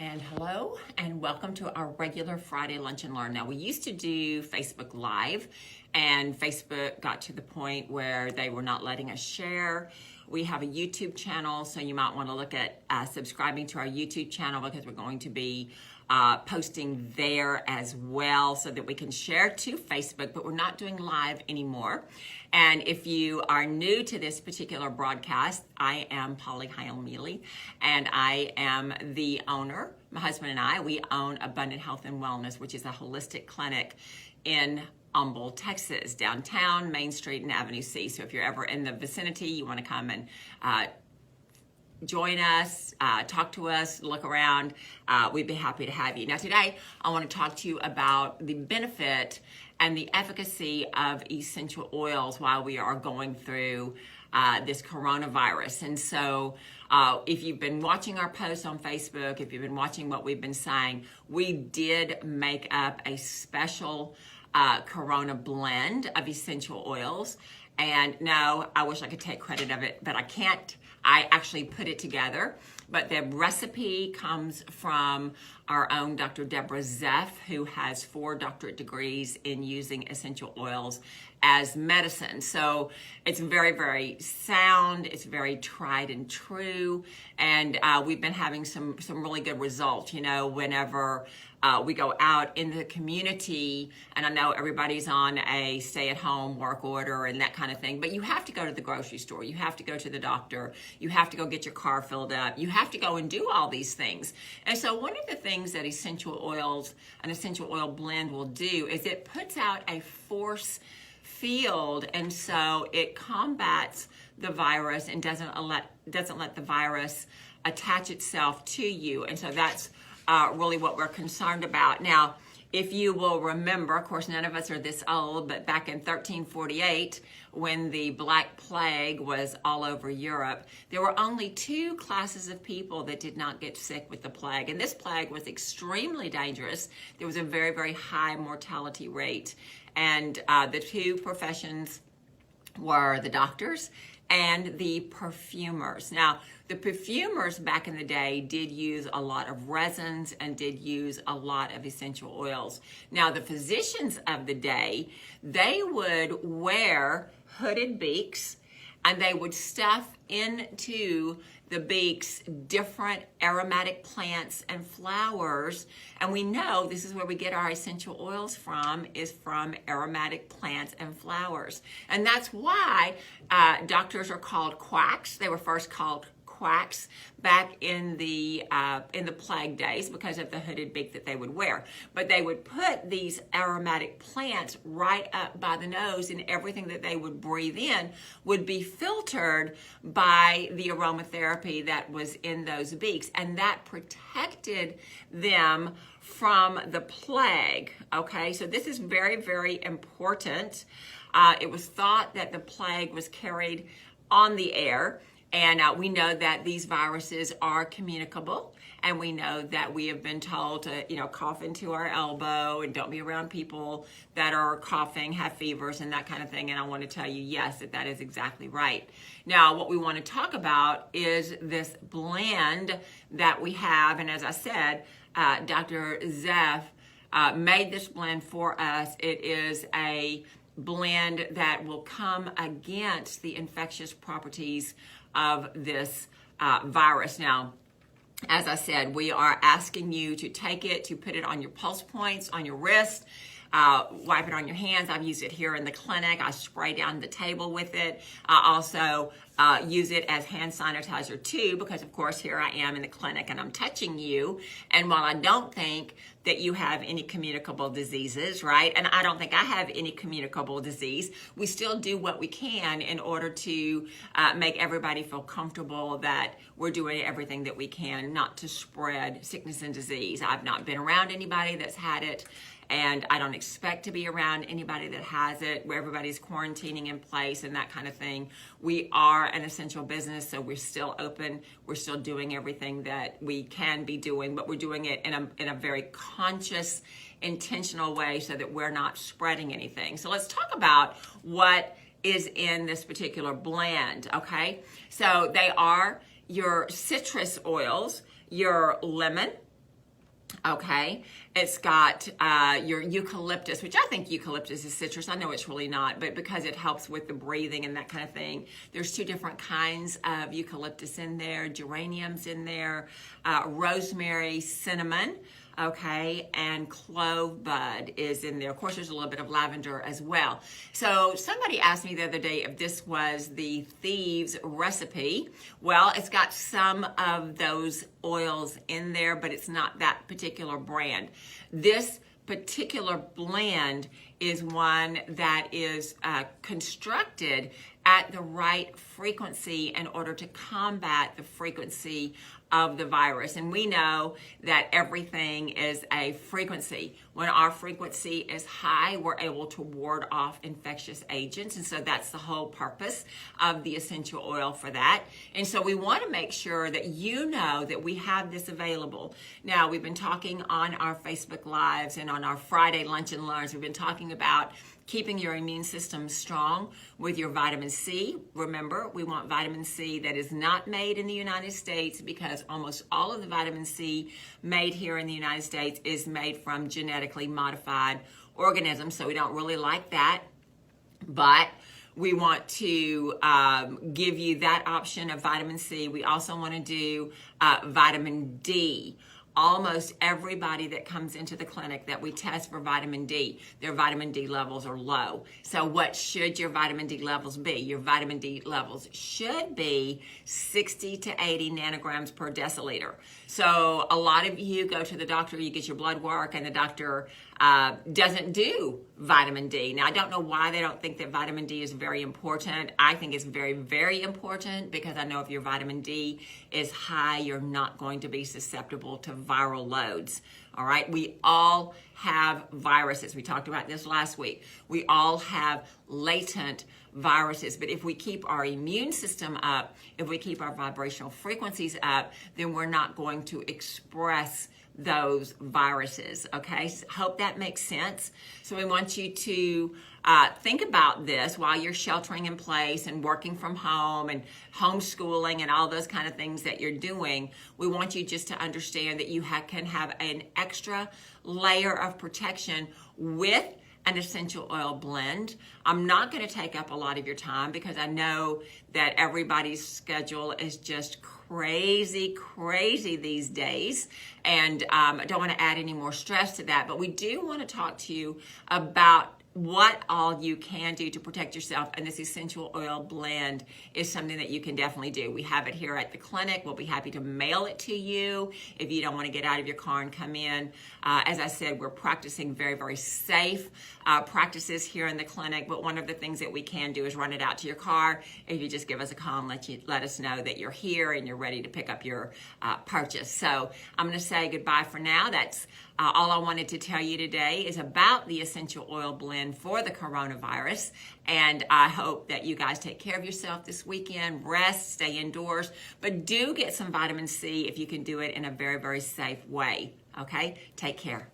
And hello, and welcome to our regular Friday Lunch and Learn. Now, we used to do Facebook Live, and Facebook got to the point where they were not letting us share. We have a YouTube channel, so you might want to look at subscribing to our YouTube channel because we're going to be posting there as well so that we can share to Facebook, but we're not doing live anymore. And if you are new to this particular broadcast, I am Polly Heil-Mealey, and I am the owner. My husband and I, we own Abundant Health and Wellness, which is a holistic clinic in Humble, Texas, downtown, Main Street, and Avenue C. So if you're ever in the vicinity, you want to come and join us, talk to us, look around, we'd be happy to have you. Now today, I want to talk to you about the benefit and the efficacy of essential oils while we are going through this coronavirus. And so if you've been watching our posts on Facebook, if you've been watching what we've been saying, we did make up a special Corona blend of essential oils. And no, I wish I could take credit of it, but I can't. I actually put it together, but the recipe comes from our own Dr. Deborah Zeff, who has 4 doctorate degrees in using essential oils as medicine. So it's very, very sound. It's very tried and true. And we've been having some really good results, you know, whenever we go out in the community, and I know everybody's on a stay-at-home work order and that kind of thing, but you have to go to the grocery store, you have to go to the doctor, you have to go get your car filled up, you have to go and do all these things. And so one of the things that essential oils, an essential oil blend will do is it puts out a force field, and so it combats the virus and doesn't let the virus attach itself to you. And so that's really what we're concerned about. Now, if you will remember, of course, none of us are this old, but back in 1348, when the Black Plague was all over Europe, there were only 2 classes of people that did not get sick with the plague. And this plague was extremely dangerous. There was a very, very high mortality rate. And the 2 professions were the doctors and the perfumers. Now, the perfumers back in the day did use a lot of resins and did use a lot of essential oils. Now, the physicians of the day, they would wear hooded beaks and they would stuff into the beaks different aromatic plants and flowers. And we know this is where we get our essential oils from, is from aromatic plants and flowers. And that's why doctors are called quacks. They were first called quacks back in the plague days because of the hooded beak that they would wear. But they would put these aromatic plants right up by the nose, and everything that they would breathe in would be filtered by the aromatherapy that was in those beaks, and that protected them from the plague. Okay, so this is very, very important. It was thought that the plague was carried on the air. And we know that these viruses are communicable, and we know that we have been told to, cough into our elbow and don't be around people that are coughing, have fevers, and that kind of thing. And I want to tell you, yes, that is exactly right. Now, what we want to talk about is this blend that we have. And as I said, Dr. Zeff made this blend for us. It is a blend that will come against the infectious properties of this virus. Now, as I said, we are asking you to take it, to put it on your pulse points, on your wrist, wipe it on your hands. I've used it here in the clinic. I spray down the table with it. I also use it as hand sanitizer too, because of course here I am in the clinic and I'm touching you. And while I don't think that you have any communicable diseases, right? And I don't think I have any communicable disease. We still do what we can in order to make everybody feel comfortable that we're doing everything that we can not to spread sickness and disease. I've not been around anybody that's had it, and I don't expect to be around anybody that has it, where everybody's quarantining in place and that kind of thing. We are an essential business, so we're still open. We're still doing everything that we can be doing, but we're doing it in a very conscious, intentional way so that we're not spreading anything. So let's talk about what is in this particular blend, okay? So they are your citrus oils, your lemon, Okay, it's got your eucalyptus, which I think eucalyptus is citrus. I know it's really not, but because it helps with the breathing and that kind of thing. There's two different kinds of eucalyptus in there, geraniums in there, rosemary, cinnamon, okay, and clove bud is in there. Of course, there's a little bit of lavender as well. So somebody asked me the other day if this was the thieves recipe. Well, it's got some of those oils in there, but it's not that particular brand. This particular blend is one that is constructed at the right frequency in order to combat the frequency of the virus. And we know that everything is a frequency. When our frequency is high, we're able to ward off infectious agents. And so that's the whole purpose of the essential oil for that. And so we want to make sure that you know that we have this available. Now, we've been talking on our Facebook Lives and on our Friday Lunch and Learns. We've been talking about keeping your immune system strong with your vitamin C. Remember, we want vitamin C that is not made in the United States, because almost all of the vitamin C made here in the United States is made from genetically modified organisms, so we don't really like that. But we want to give you that option of vitamin C. We also want to do vitamin D. Almost everybody that comes into the clinic that we test for vitamin D, their vitamin D levels are low. So what should your vitamin D levels be? Your vitamin D levels should be 60 to 80 nanograms per deciliter. So a lot of you go to the doctor, you get your blood work, and the doctor doesn't do vitamin D. Now, I don't know why they don't think that vitamin D is very important. I think it's very, very important, because I know if your vitamin D is high, you're not going to be susceptible to viral loads. All right, we all have viruses. We talked about this last week. We all have latent viruses, but if we keep our immune system up, if we keep our vibrational frequencies up, then we're not going to express those viruses. Okay, so hope that makes sense. So we want you to think about this while you're sheltering in place and working from home and homeschooling and all those kind of things that you're doing. We want you just to understand that you can have an extra layer of protection with an essential oil blend. I'm not going to take up a lot of your time, because I know that everybody's schedule is just crazy these days, and I don't want to add any more stress to that. But we do want to talk to you about what all you can do to protect yourself, and this essential oil blend is something that you can definitely do. We have it here at the clinic. We'll be happy to mail it to you if you don't want to get out of your car and come in. As I said, we're practicing very, very safe practices here in the clinic, but one of the things that we can do is run it out to your car if you just give us a call and let us know that you're here and you're ready to pick up your purchase. So I'm going to say goodbye for now. That's all I wanted to tell you today is about the essential oil blend for the coronavirus. And I hope that you guys take care of yourself this weekend, rest, stay indoors, but do get some vitamin C if you can do it in a very, very safe way. Okay? Take care.